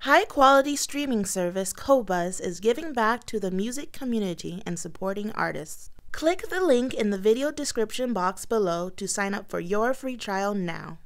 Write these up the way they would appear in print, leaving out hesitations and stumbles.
High-quality streaming service Qobuz is giving back to the music community and supporting artists. Click the link in the video description box below to sign up for your free trial now.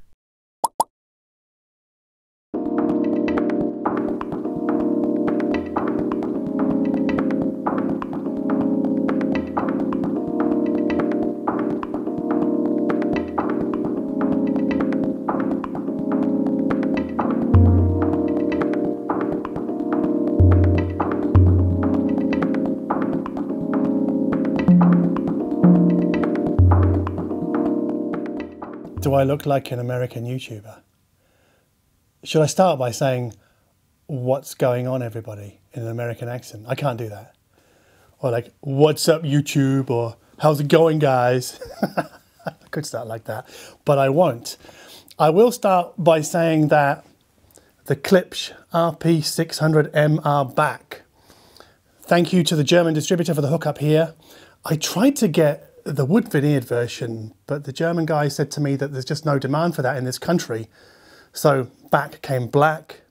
Do I look like an American YouTuber? Should I start by saying, what's going on, everybody, in an American accent? I can't do that. Or like, what's up, YouTube? Or how's it going, guys? I could start like that, but I won't. I will start by saying that the Klipsch RP-600M are back. Thank you to the German distributor for the hookup here. I tried to get the wood veneered version, but the German guy said to me that there's just no demand for that in this country. So back came black.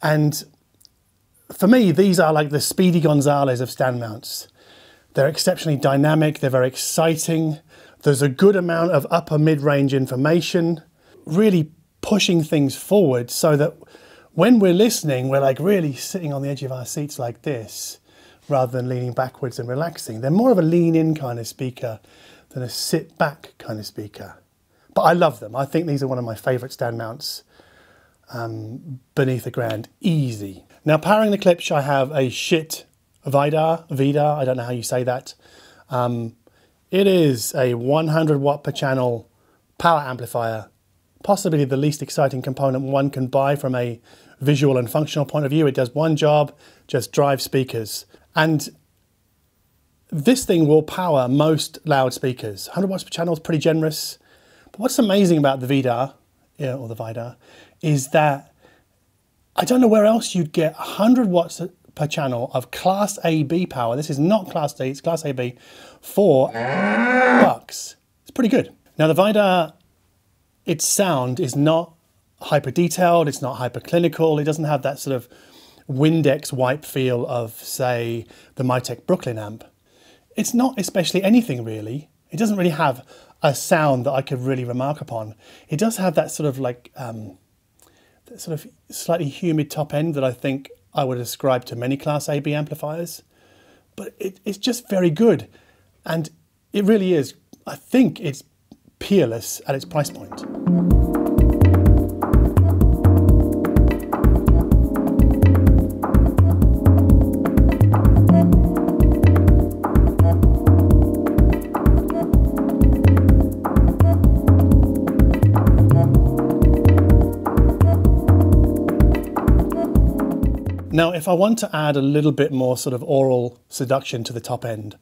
And for me, these are like the Speedy Gonzales of stand mounts. They're exceptionally dynamic, they're very exciting. There's a good amount of upper mid-range information, really pushing things forward so that when we're listening, we're like really sitting on the edge of our seats like this, rather than leaning backwards and relaxing. They're more of a lean-in kind of speaker than a sit-back kind of speaker. But I love them. I think these are one of my favourite stand mounts beneath the grand. Easy. Now, powering the Klipsch, I have a Schiit Vidar, I don't know how you say that. It is a 100 watt per channel power amplifier, possibly the least exciting component one can buy from a visual and functional point of view. It does one job, just drive speakers. And this thing will power most loudspeakers. 100 watts per channel is pretty generous. But what's amazing about the Vidar, or the Vidar, is that I don't know where else you'd get 100 watts per channel of Class AB power. This is not Class D, it's Class AB, for $1. It's pretty good. Now the Vidar, its sound is not hyper detailed, it's not hyper clinical, it doesn't have that sort of Windex wipe feel of, say, the Mytek Brooklyn amp. It's not especially anything really. It doesn't really have a sound that I could really remark upon. It does have that sort of like, that sort of slightly humid top end that I think I would ascribe to many Class AB amplifiers. But it's just very good. And it really is, I think it's peerless at its price point. Now, if I want to add a little bit more sort of oral seduction to the top end,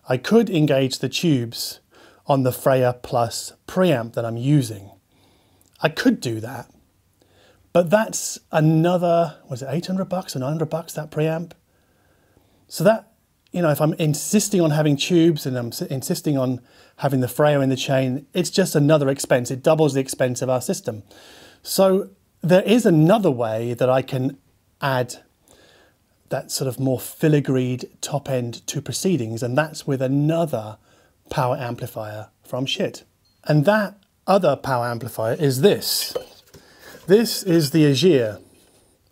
I could engage the tubes on the Freya Plus preamp that I'm using. I could do that, but that's another, was it $800 or $900, that preamp? So that, you know, if I'm insisting on having tubes and I'm insisting on having the Freya in the chain, it's just another expense. It doubles the expense of our system. So there is another way that I can add that sort of more filigreed top end to proceedings, and that's with another power amplifier from Schiit. And that other power amplifier is this. This is the Aegir.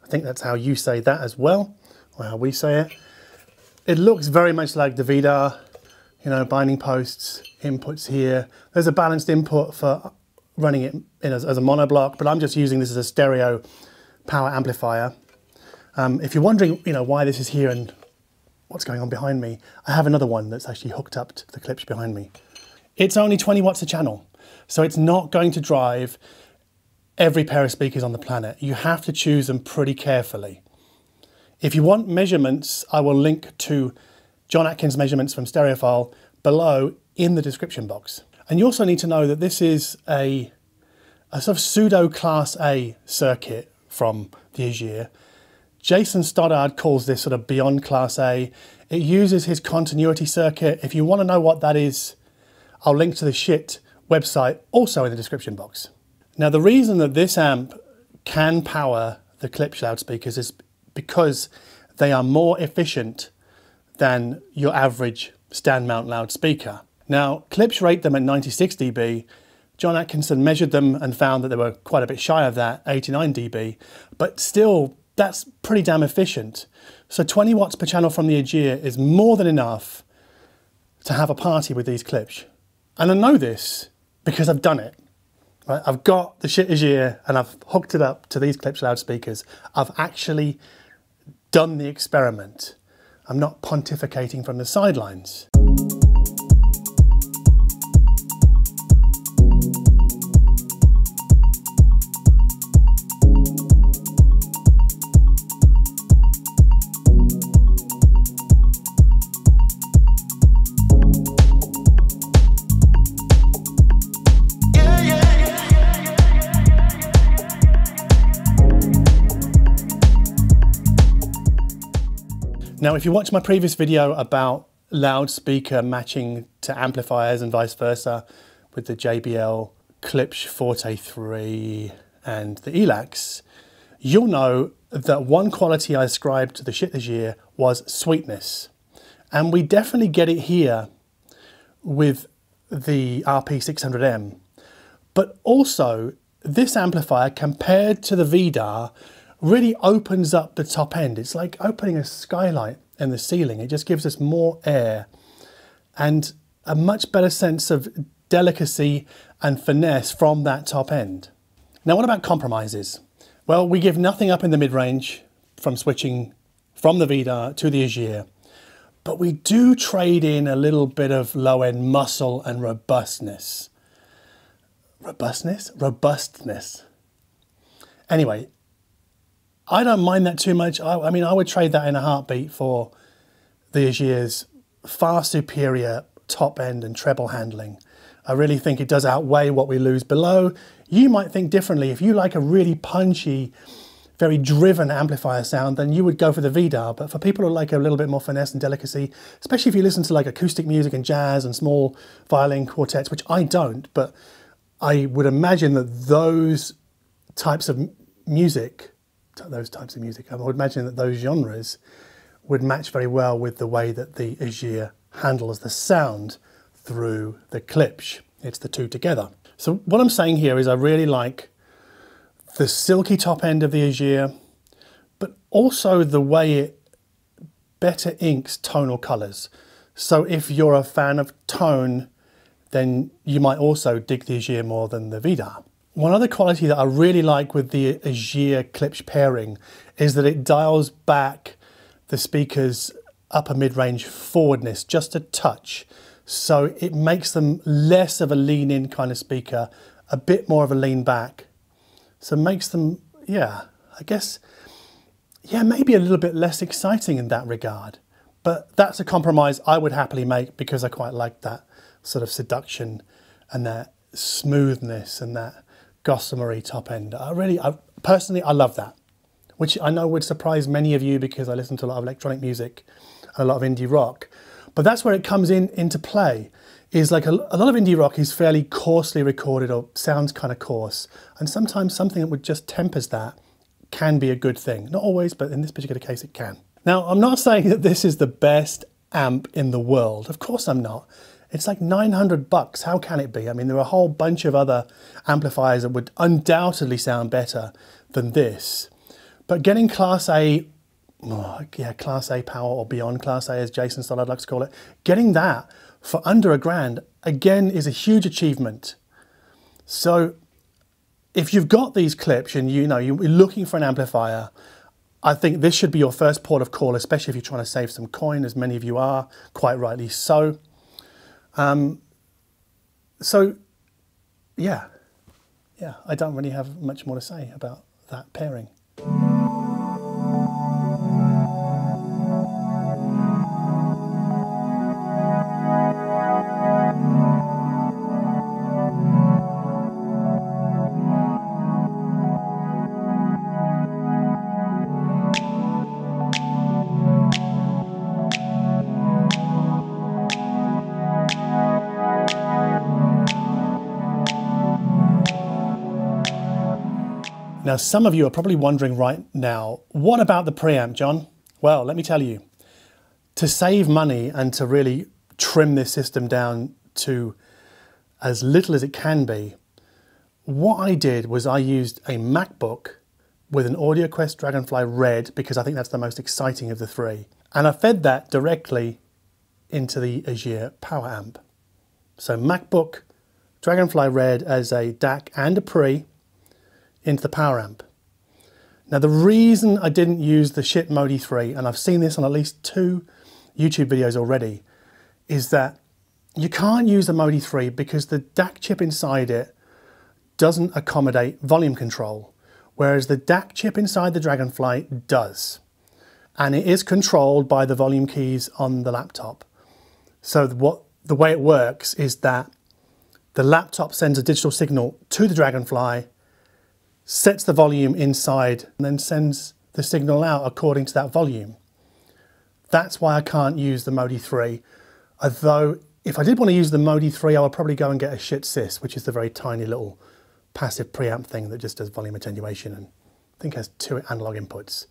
I think that's how you say that as well, or how we say it. It looks very much like the Vidar, you know, binding posts, inputs here. There's a balanced input for running it in as a monoblock, but I'm just using this as a stereo power amplifier. If you're wondering, you know, why this is here and what's going on behind me, I have another one that's actually hooked up to the Klipsch behind me. It's only 20 watts a channel, so it's not going to drive every pair of speakers on the planet. You have to choose them pretty carefully. If you want measurements, I will link to John Atkins' measurements from Stereophile below in the description box. And you also need to know that this is a sort of pseudo Class A circuit from the Aegir. Jason Stoddard calls this sort of beyond Class A. It uses his continuity circuit. If you want to know what that is, I'll link to the Schiit website also in the description box. Now, the reason that this amp can power the Klipsch loudspeakers is because they are more efficient than your average stand mount loudspeaker. Now, Klipsch rate them at 96 dB. John Atkinson measured them and found that they were quite a bit shy of that, 89 dB, but still, that's pretty damn efficient. So 20 watts per channel from the Aegir is more than enough to have a party with these Klipsch. And I know this because I've done it. Right? I've got the Schiit Aegir and I've hooked it up to these Klipsch loudspeakers. I've actually done the experiment. I'm not pontificating from the sidelines. Now, if you watched my previous video about loudspeaker matching to amplifiers and vice versa with the JBL Klipsch Forte 3 and the ELACs, you'll know that one quality I ascribed to the Schiit Aegir was sweetness. And we definitely get it here with the RP-600M. But also, this amplifier compared to the Vidar really opens up the top end. It's like opening a skylight in the ceiling. It just gives us more air and a much better sense of delicacy and finesse from that top end. Now, what about compromises? Well, we give nothing up in the mid-range from switching from the Vidar to the Aegir, but we do trade in a little bit of low-end muscle and robustness. Robustness? Anyway, I don't mind that too much. I mean, I would trade that in a heartbeat for the Aegir's far superior top end and treble handling. I really think it does outweigh what we lose below. You might think differently. If you like a really punchy, very driven amplifier sound, then you would go for the Vidar. But for people who like a little bit more finesse and delicacy, especially if you listen to like acoustic music and jazz and small violin quartets, which I don't, but I would imagine that those types of music, I would imagine that those genres would match very well with the way that the Aegir handles the sound through the Klipsch. It's the two together. So what I'm saying here is I really like the silky top end of the Aegir, but also the way it better inks tonal colours. So if you're a fan of tone, then you might also dig the Aegir more than the Vidar. One other quality that I really like with the Aegir Klipsch pairing is that it dials back the speaker's upper mid-range forwardness just a touch. So it makes them less of a lean-in kind of speaker, a bit more of a lean back. So it makes them, yeah, I guess, yeah, maybe a little bit less exciting in that regard. But that's a compromise I would happily make because I quite like that sort of seduction and that smoothness and that gossamery top end. Personally, I love that, which I know would surprise many of you because I listen to a lot of electronic music, a lot of indie rock. But that's where it comes into play, is like a lot of indie rock is fairly coarsely recorded or sounds kind of coarse. And sometimes something that would just tempers that can be a good thing. Not always, but in this particular case it can. Now, I'm not saying that this is the best amp in the world. Of course I'm not. It's like 900 bucks. How can it be? I mean, there are a whole bunch of other amplifiers that would undoubtedly sound better than this. But getting Class A, Class A power or beyond Class A, as Jason Stollard likes to call it, getting that for under $1,000, again, is a huge achievement. So if you've got these Klipsch and you're looking for an amplifier, I think this should be your first port of call, especially if you're trying to save some coin, as many of you are, quite rightly so. Yeah, I don't really have much more to say about that pairing. Now, some of you are probably wondering right now, what about the preamp, John? Well, let me tell you, to save money and to really trim this system down to as little as it can be, what I did was I used a MacBook with an AudioQuest DragonFly Red, because I think that's the most exciting of the three. And I fed that directly into the Aegir power amp. So MacBook DragonFly Red as a DAC and a pre into the power amp. Now the reason I didn't use the Schiit Modi 3, and I've seen this on at least 2 YouTube videos already, is that you can't use the Modi 3 because the DAC chip inside it doesn't accommodate volume control, whereas the DAC chip inside the DragonFly does. And it is controlled by the volume keys on the laptop. So the way it works is that the laptop sends a digital signal to the DragonFly, sets the volume inside, and then sends the signal out according to that volume. That's why I can't use the Modi 3. Although, if I did want to use the Modi 3, I would probably go and get a Schiit SYS, which is the very tiny little passive preamp thing that just does volume attenuation and I think has 2 analog inputs.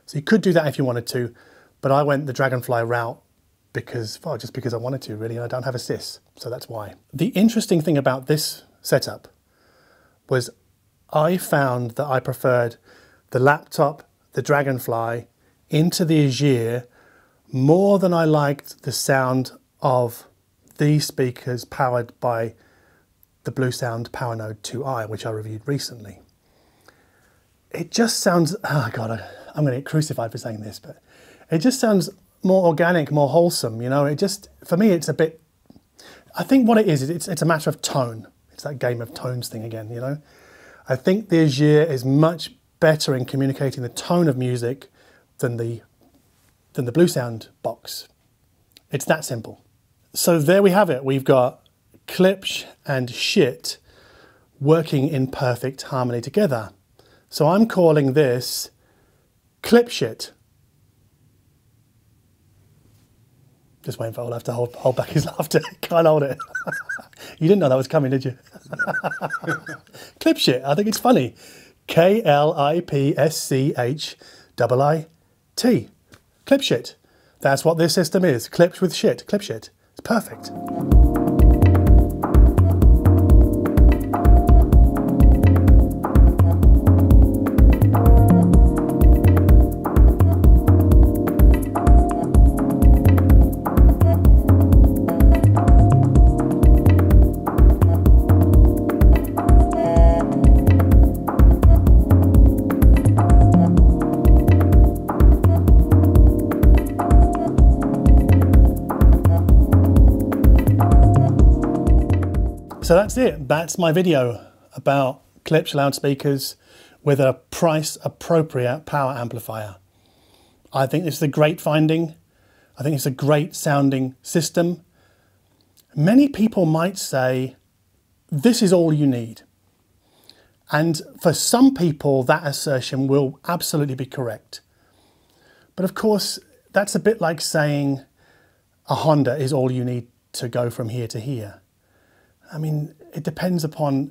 So you could do that if you wanted to, but I went the DragonFly route because, well, just because I wanted to, really, and I don't have a SYS, so that's why. The interesting thing about this setup was I found that I preferred the laptop, the DragonFly, into the Aegir more than I liked the sound of these speakers powered by the Bluesound PowerNode 2i, which I reviewed recently. It just sounds, oh God, I'm going to get crucified for saying this, but it just sounds more organic, more wholesome, you know. It just, for me, it's a bit, I think what it is it's a matter of tone. It's that game of tones thing again, you know. I think the Aegir is much better in communicating the tone of music than the Bluesound box. It's that simple. So there we have it. We've got Klipsch and Schiit working in perfect harmony together. So I'm calling this KLIPSCHIIT. Just waiting for Olaf to hold back his laughter. Can't hold it. You didn't know that was coming, did you? KLIPSCHIIT. I think it's funny. KLIPSCHIIT. KLIPSCHIIT. That's what this system is. Clips with shit. KLIPSCHIIT. It's perfect. So that's it. That's my video about Klipsch loudspeakers with a price appropriate power amplifier. I think this is a great finding. I think it's a great sounding system. Many people might say this is all you need. And for some people that assertion will absolutely be correct. But of course that's a bit like saying a Honda is all you need to go from here to here. I mean, it depends upon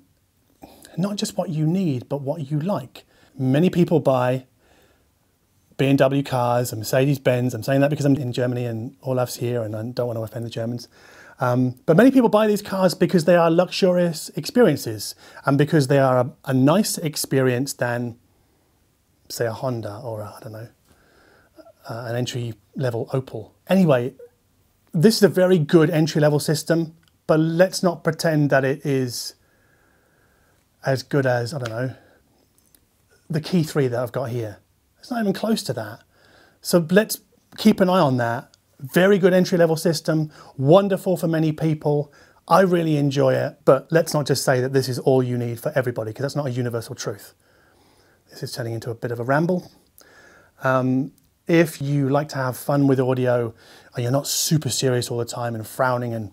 not just what you need, but what you like. Many people buy BMW cars and Mercedes-Benz. I'm saying that because I'm in Germany and Olaf's here and I don't want to offend the Germans. But many people buy these cars because they are luxurious experiences and because they are a nicer experience than, say, a Honda or, I don't know, an entry-level Opel. Anyway, this is a very good entry-level system. But let's not pretend that it is as good as, I don't know, the Kii Three that I've got here. It's not even close to that. So let's keep an eye on that. Very good entry-level system, wonderful for many people. I really enjoy it, but let's not just say that this is all you need for everybody, because that's not a universal truth. This is turning into a bit of a ramble. If you like to have fun with audio and you're not super serious all the time and frowning and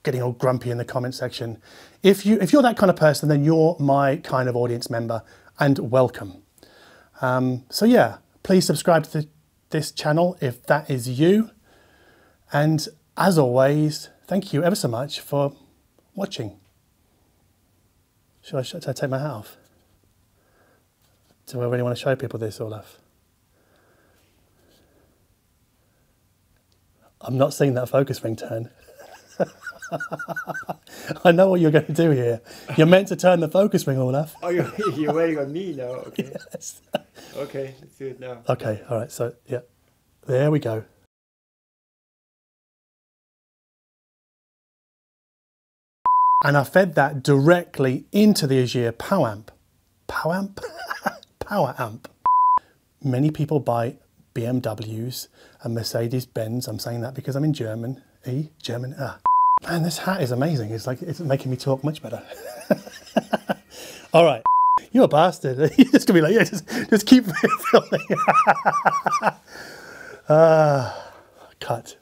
getting all grumpy in the comment section. If you're that kind of person, then you're my kind of audience member, and welcome. So yeah, please subscribe to this channel if that is you. And as always, thank you ever so much for watching. Should I take my hat off? Do I really want to show people this, Olaf? I'm not seeing that focus ring turn. I know what you're going to do here. You're meant to turn the focus ring, Olaf. Oh, you're waiting on me now? Okay. Yes. Okay, let's do it now. Okay, all right, so, yeah. There we go. And I fed that directly into the Aegir power amp. Power amp? Power amp. Many people buy BMWs and Mercedes-Benz. I'm saying that because I'm in German. German. Man, this hat is amazing. It's like, it's making me talk much better. All right. You're a bastard. You're just going to be like, yeah, just keep filming. Cut.